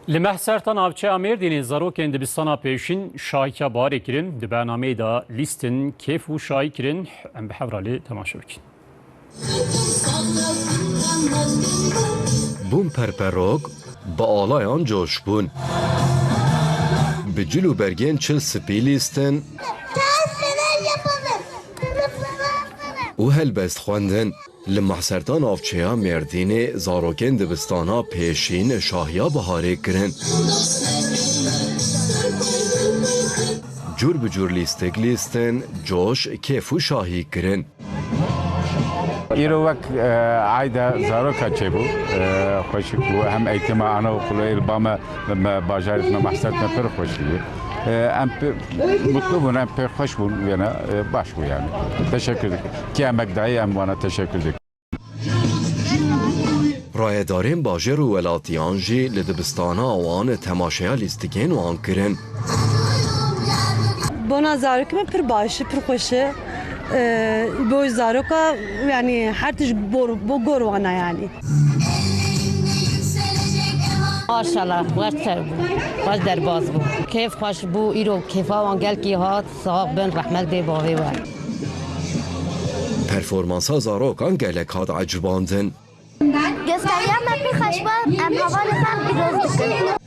لمحسرتان آبچه آمیردین زاروکن دبستانا پیشین شایکا باره کرن دی برنامه دا لیستن کیف و شای کرن ام به حورالی تماشا بکن. بوم پرپروگ با آلایان جوش بون به جلو برگن چل سپی لیستن و هلبست خواندن لمحسرتان آفچه مردین زاروکن دبستانا پیشین شاهیا بهاره کرن جور بجور لیستگ لیستن جوش کیف و شاهی کرن ایرو وقت عایده زاروکا چه بود خوش بود هم ایتما آنها و خلوی البام باجارت محسرت پر خوشیه ام mutlu bun ام پر خوش bun yani baş bu yani teşekkür ederim ki emek dahi em bana teşekkür ederim. رایدارین باجر و ولاتیان جی لدبستانا وان تماشایا لیستگین وان کرن بنا زاروکم پر باشه پر خوشه بو زاروکا yani her tiş bu gorwana yani. ماشاءالله وقتر بود باز در باز بود کیف خوش بود ایرو کیفا وانگل کی هات صاحب بن رحمت دی باوی بود پرفورمانسا زاروکان گلک هاد عجباندن göstergen ben bir kaç var. Havalı sen bir